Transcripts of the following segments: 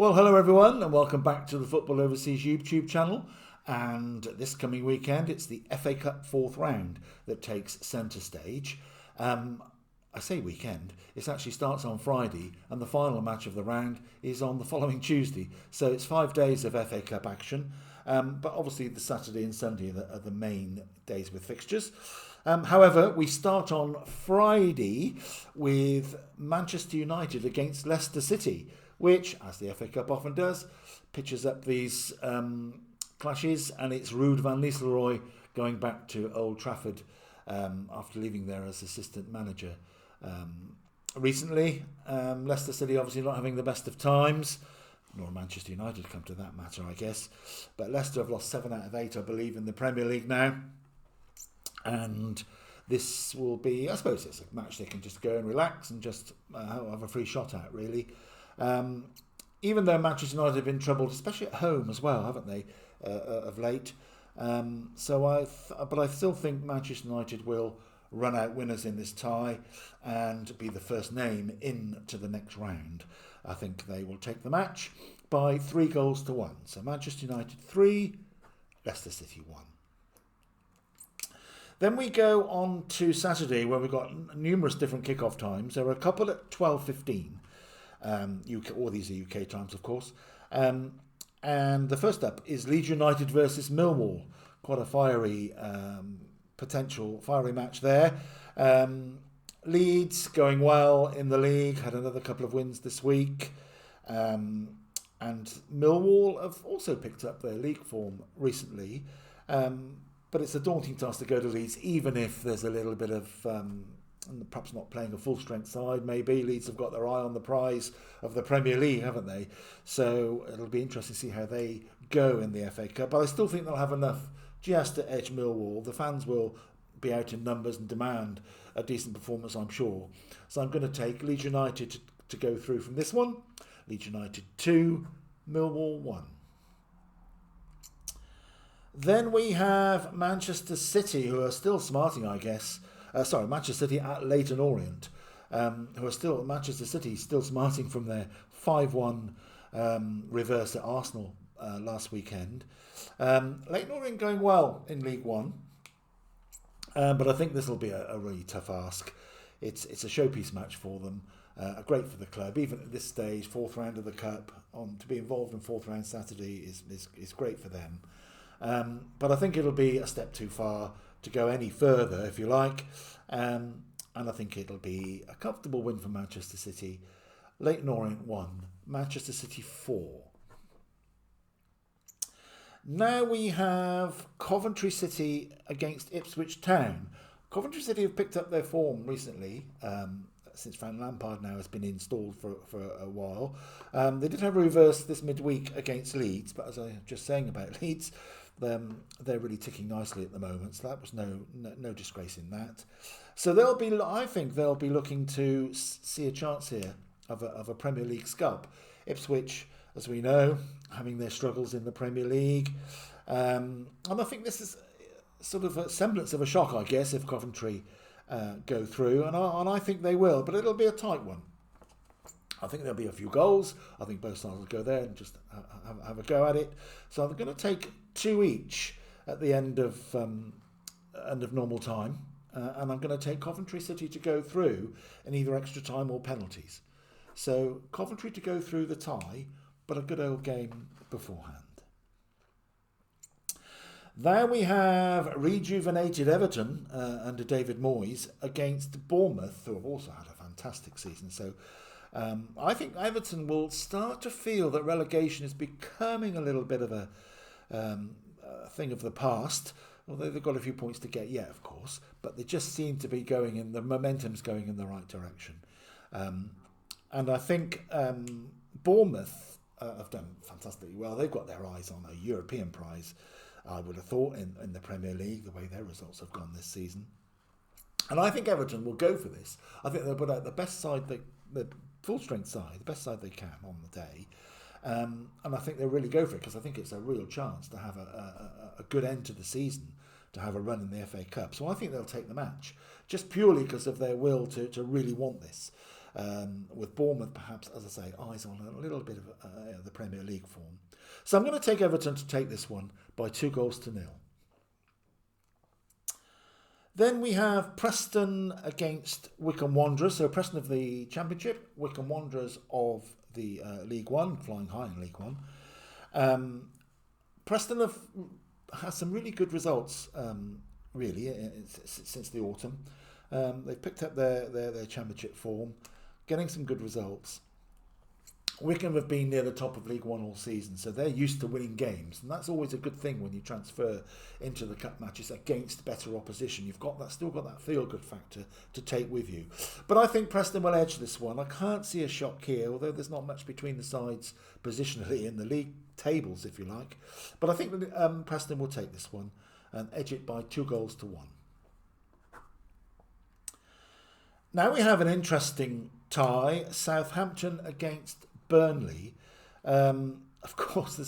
Well, hello everyone, and welcome back to the Football Overseas YouTube channel. And this coming weekend, it's the FA Cup fourth round that takes centre stage. I say weekend, it actually starts on Friday, and the final match of the round is on the following Tuesday. So it's 5 days of FA Cup action, but obviously the Saturday and Sunday are the main days with fixtures. However, we start on Friday with Manchester United against Leicester City, which, as the FA Cup often does, pitches up these clashes, and it's Ruud van Nistelrooy going back to Old Trafford after leaving there as assistant manager. Recently, Leicester City obviously not having the best of times, nor Manchester United come to that matter, I guess. But Leicester have lost 7 out of 8, I believe, in the Premier League now. And this will be, I suppose it's a match they can just go and relax and just have a free shot at, really. Even though Manchester United have been troubled, especially at home as well, haven't they, of late. But I still think Manchester United will run out winners in this tie and be the first name into the next round. I think they will take the match by 3-1. So Manchester United 3, Leicester City 1. Then we go on to Saturday, where we've got numerous different kickoff times. There are a couple at 12:15. All these are UK times, of course. And the first up is Leeds United versus Millwall. Quite a fiery match there. Leeds going well in the league, had another couple of wins this week. And Millwall have also picked up their league form recently. But it's a daunting task to go to Leeds, even if there's a little bit of perhaps not playing a full-strength side, maybe. Leeds have got their eye on the prize of the Premier League, haven't they? So it'll be interesting to see how they go in the FA Cup. But I still think they'll have enough just to edge Millwall. The fans will be out in numbers and demand a decent performance, I'm sure. So I'm going to take Leeds United to go through from this one. Leeds United 2, Millwall 1. Then we have Manchester City, who are still smarting, I guess. Manchester City at Leyton Orient, Manchester City still smarting from their 5-1 reverse at Arsenal last weekend. Leyton Orient going well in League One, but I think this will be a really tough ask. It's a showpiece match for them, great for the club. Even at this stage, fourth round of the Cup, to be involved in fourth round Saturday is great for them. But I think it'll be a step too far to go any further, if you like. And I think it'll be a comfortable win for Manchester City. Leyton Orient 1, Manchester City 4. Now we have Coventry City against Ipswich Town. Coventry City have picked up their form recently, since Frank Lampard now has been installed for a while. They did have a reverse this midweek against Leeds, but as I was just saying about Leeds, they're really ticking nicely at the moment, so that was no disgrace in that. So I think they'll be looking to see a chance here of a Premier League scalp. Ipswich, as we know, having their struggles in the Premier League, and I think this is sort of a semblance of a shock, I guess, if Coventry go through, and I think they will, but it'll be a tight one. I think there'll be a few goals. I think both sides will go there and just have a go at it. So I'm going to take 2 each at the end of normal time, and I'm going to take Coventry City to go through in either extra time or penalties. So Coventry to go through the tie, but a good old game beforehand. Now we have rejuvenated Everton under David Moyes against Bournemouth, who have also had a fantastic season. So I think Everton will start to feel that relegation is becoming a little bit of a thing of the past, although they've got a few points to get yet, of course, but they just seem to be the momentum's going in the right direction. And I think Bournemouth have done fantastically well. They've got their eyes on a European prize, I would have thought, in the Premier League, the way their results have gone this season. And I think Everton will go for this. I think they'll put out the best side, the full-strength side, the best side they can on the day. And I think they'll really go for it, because I think it's a real chance to have a good end to the season, to have a run in the FA Cup. So I think they'll take the match, just purely because of their will to really want this. with Bournemouth perhaps, as I say, eyes on a little bit of the Premier League form. So I'm going to take Everton to take this one by 2-0. Then we have Preston against Wycombe Wanderers. So Preston of the Championship, Wycombe Wanderers of the League One, flying high in League One. Preston have had some really good results, since the autumn. They've picked up their Championship form, getting some good results. Wycombe have been near the top of League One all season, so they're used to winning games, and that's always a good thing when you transfer into the cup matches against better opposition. You've still got that feel-good factor to take with you. But I think Preston will edge this one. I can't see a shock here, although there's not much between the sides positionally in the league tables, if you like. But I think Preston will take this one and edge it by 2-1. Now we have an interesting tie, Southampton against Burnley. Of course,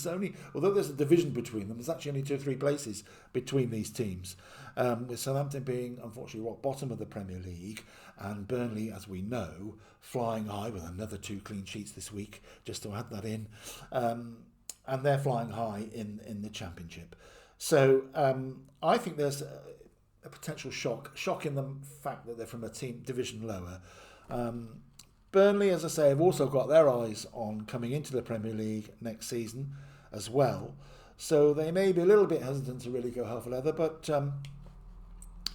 although there's a division between them, there's actually only 2 or 3 places between these teams, with Southampton being unfortunately rock bottom of the Premier League, and Burnley, as we know, flying high with another 2 clean sheets this week, just to add that in, and they're flying high in the Championship. So I think there's a potential shock in the fact that they're from a team division lower. Burnley, as I say, have also got their eyes on coming into the Premier League next season as well. So they may be a little bit hesitant to really go half a leather, but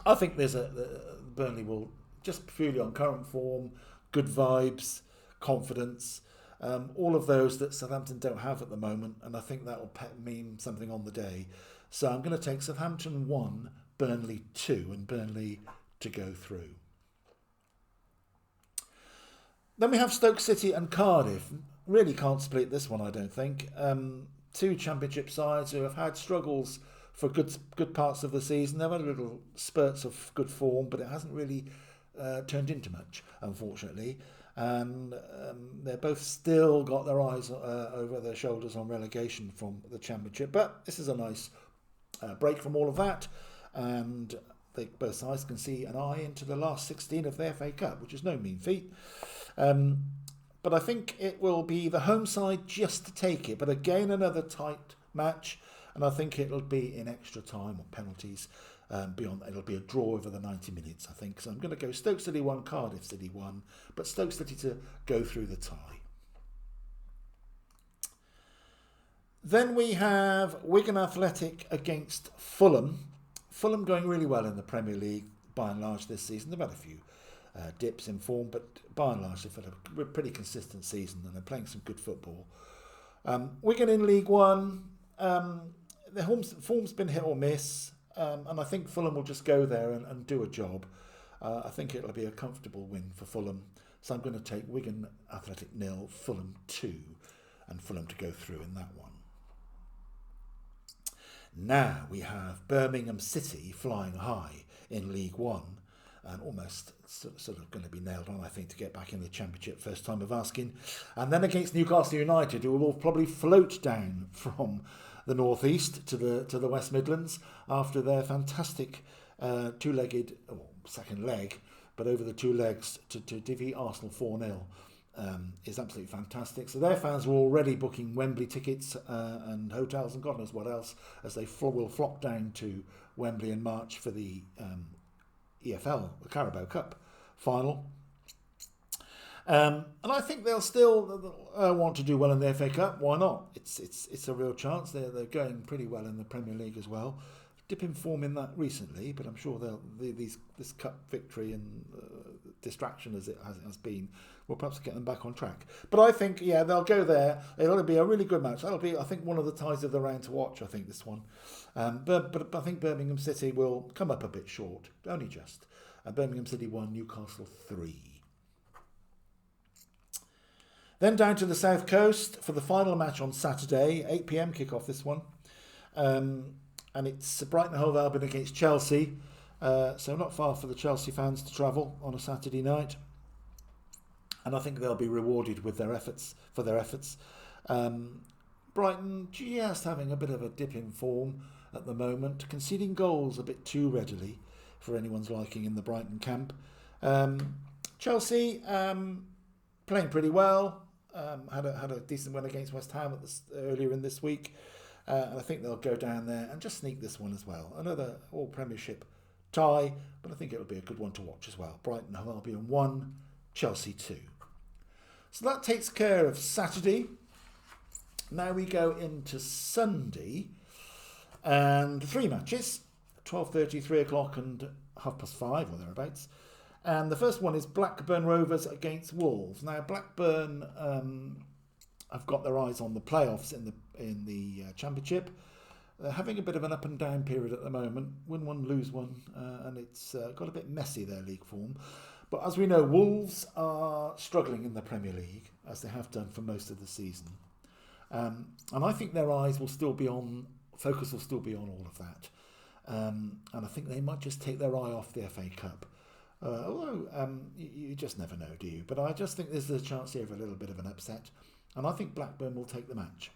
I think Burnley will, just purely on current form, good vibes, confidence, all of those that Southampton don't have at the moment, and I think that will mean something on the day. So I'm going to take Southampton 1, Burnley 2, and Burnley to go through. Then we have Stoke City and Cardiff. Really can't split this one, I don't think. 2 Championship sides who have had struggles for good parts of the season. They've had little spurts of good form, but it hasn't really turned into much, unfortunately. And they've both still got their eyes over their shoulders on relegation from the Championship. But this is a nice break from all of that. And both sides can see an eye into the last 16 of the FA Cup, which is no mean feat. But I think it will be the home side just to take it. But again, another tight match. And I think it'll be in extra time or penalties. It'll be a draw over the 90 minutes, I think. So I'm going to go Stoke City 1, Cardiff City 1. But Stoke City to go through the tie. Then we have Wigan Athletic against Fulham. Fulham going really well in the Premier League by and large this season. They've had a few dips in form, but by and large they've had a pretty consistent season and they're playing some good football. Wigan in League One, their form's been hit or miss, and I think Fulham will just go there and do a job. I think it'll be a comfortable win for Fulham, so I'm going to take Wigan Athletic 0, Fulham 2, and Fulham to go through in that one. Now we have Birmingham City flying high in League One and almost sort of going to be nailed on, I think, to get back in the Championship, first time of asking. And then against Newcastle United, who will probably float down from the northeast to the West Midlands after their fantastic two-legged, second leg, but over the 2 legs to defeat Arsenal 4-0. Is absolutely fantastic. So their fans were already booking Wembley tickets and hotels and God knows what else as they will flock down to Wembley in March for the EFL, the Carabao Cup final. And I think they'll still want to do well in the FA Cup. Why not? It's a real chance. They're going pretty well in the Premier League as well. Dip in form in that recently, but I'm sure this cup victory and distraction as it has been will perhaps get them back on track. But I think, they'll go there. It'll be a really good match. That'll be, I think, one of the ties of the round to watch, I think, this one. But I think Birmingham City will come up a bit short, only just. Birmingham City 1, Newcastle 3. Then down to the South Coast for the final match on Saturday, 8 p.m. kick-off this one. And it's Brighton Hove Albion against Chelsea. So not far for the Chelsea fans to travel on a Saturday night. And I think they'll be rewarded with their efforts. Brighton just having a bit of a dip in form at the moment, conceding goals a bit too readily for anyone's liking in the Brighton camp. Chelsea, playing pretty well. Had a decent win against West Ham earlier in this week. And I think they'll go down there and just sneak this one as well. Another all-Premiership tie, but I think it'll be a good one to watch as well. Brighton Hove Albion 1, Chelsea 2. So that takes care of Saturday. Now we go into Sunday. And 3 matches, 12:30, 3 o'clock and 5:30 or thereabouts. And the first one is Blackburn Rovers against Wolves. Now Blackburn have got their eyes on the playoffs in the Championship. They're having a bit of an up and down period at the moment. Win one, lose one, and it's got a bit messy, their league form. But as we know, Wolves are struggling in the Premier League, as they have done for most of the season. And I think their eyes will still be on, focus will still be on all of that. And I think they might just take their eye off the FA Cup. Although you just never know, do you? But I just think there's a chance here of a little bit of an upset. And I think Blackburn will take the match.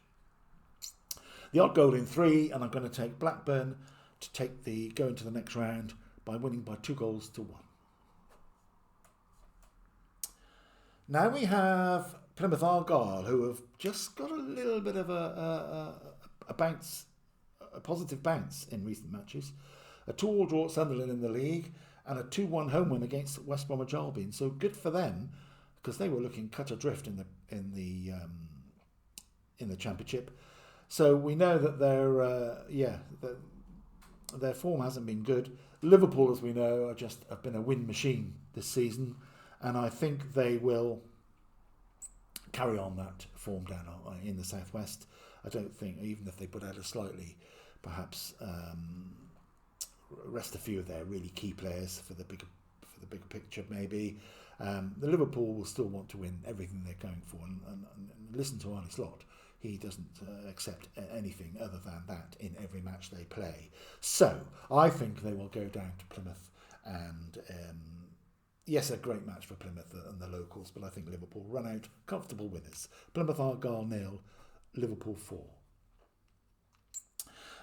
The odd goal in 3, and I'm going to take Blackburn to go into the next round by winning by 2-1. Now we have Plymouth Argyle, who have just got a little bit of a bounce, a positive bounce in recent matches. A 2-2 draw at Sunderland in the league, and a 2-1 home win against West Bromwich Albion. So good for them, because they were looking cut adrift in the Championship. So we know that their form hasn't been good. Liverpool, as we know, have been a win machine this season, and I think they will carry on that form down in the southwest. I don't think, even if they put out a slightly, perhaps rest a few of their really key players for the bigger picture, maybe. The Liverpool will still want to win everything they're going for, and listen to Arni. He doesn't accept anything other than that in every match they play. So I think they will go down to Plymouth, and yes, a great match for Plymouth and the locals, but I think Liverpool run out comfortable winners. Plymouth Argyle 0, Liverpool 4.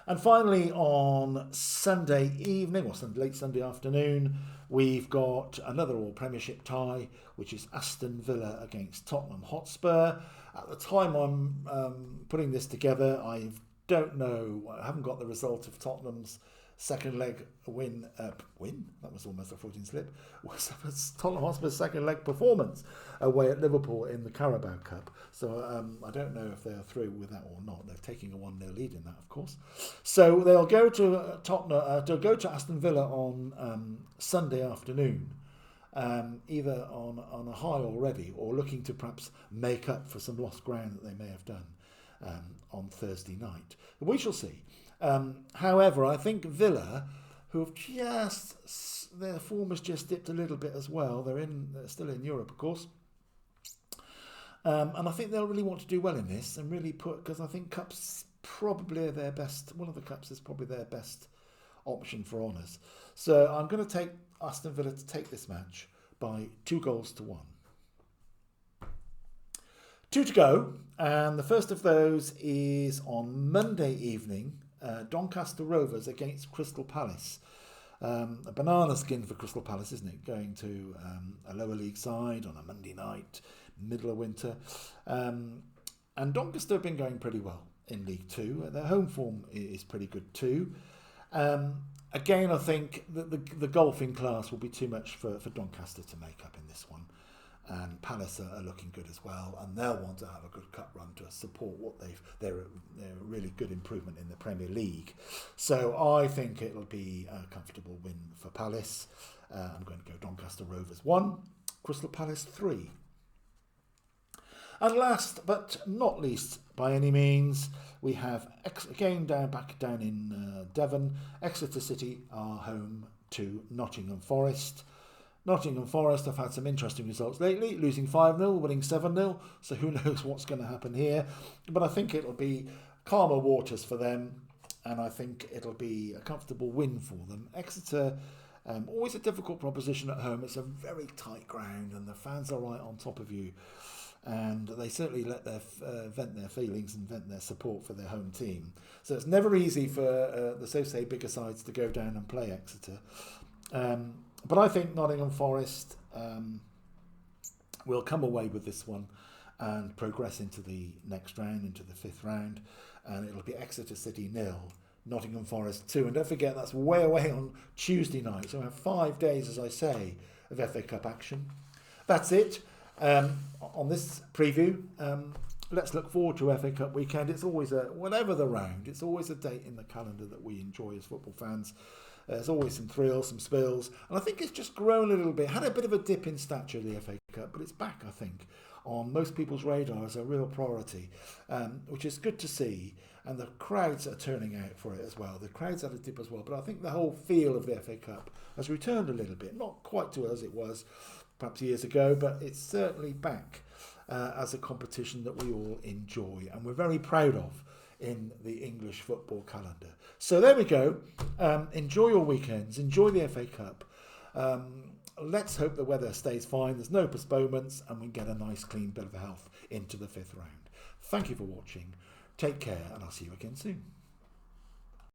And finally, on Sunday evening, or late Sunday afternoon, we've got another all-Premiership tie, which is Aston Villa against Tottenham Hotspur. At the time I'm putting this together, I haven't got the result of Tottenham's second leg win? That was almost a 14 slip. Was Tottenham Hotspur's second leg performance away at Liverpool in the Carabao Cup. So I don't know if they're through with that or not. They're taking a 1-0 lead in that, of course. So they'll go to Aston Villa on Sunday afternoon, either on a high already or looking to perhaps make up for some lost ground that they may have done on Thursday night. We shall see. However, I think Villa, who have their form has just dipped a little bit as well. They're still in Europe, of course. And I think they'll really want to do well in this and really because I think Cups probably are their best. One of the Cups is probably their best option for honours. So I'm going to take Aston Villa to take this match by 2-1. 2 to go, and the first of those is on Monday evening. Doncaster Rovers against Crystal Palace. A banana skin for Crystal Palace, isn't it? Going to a lower league side on a Monday night, middle of winter. And Doncaster have been going pretty well in League Two. Their home form is pretty good too. Again, I think that the golfing class will be too much for Doncaster to make up in this one. And Palace are looking good as well, and they'll want to have a good cup run to support their really good improvement in the Premier League. So I think it'll be a comfortable win for Palace. I'm going to go Doncaster Rovers 1, Crystal Palace 3. And last but not least by any means, we have again back down in Devon. Exeter City are home to Nottingham Forest. Nottingham Forest have had some interesting results lately, losing 5-0, winning 7-0, so who knows what's going to happen here. But I think it'll be calmer waters for them, and I think it'll be a comfortable win for them. Exeter, always a difficult proposition at home. It's a very tight ground, and the fans are right on top of you, and they certainly let vent their feelings and vent their support for their home team. So it's never easy for the so-say bigger sides to go down and play Exeter. But I think Nottingham Forest we'll come away with this one and progress into the next round, into the fifth round, and it'll be Exeter City 0, Nottingham Forest 2. And don't forget, that's way away on Tuesday night, so we have 5 days, as I say, of FA Cup action. That's it on this preview. Let's look forward to FA Cup weekend. It's always whatever the round, it's always a date in the calendar that we enjoy as football fans. There's always some thrills, some spills, and I think it's just grown a little bit. Had a bit of a dip in stature, the FA Cup, but it's back, I think, on most people's radar as a real priority, which is good to see. And the crowds are turning out for it as well. The crowds had a dip as well, but I think the whole feel of the FA Cup has returned a little bit. Not quite to as it was perhaps years ago, but it's certainly back as a competition that we all enjoy and we're very proud of in the English football calendar. So there we go. Enjoy your weekends. Enjoy the FA Cup. Let's hope the weather stays fine. There's no postponements and we get a nice clean bit of health into the fifth round. Thank you for watching. Take care and I'll see you again soon.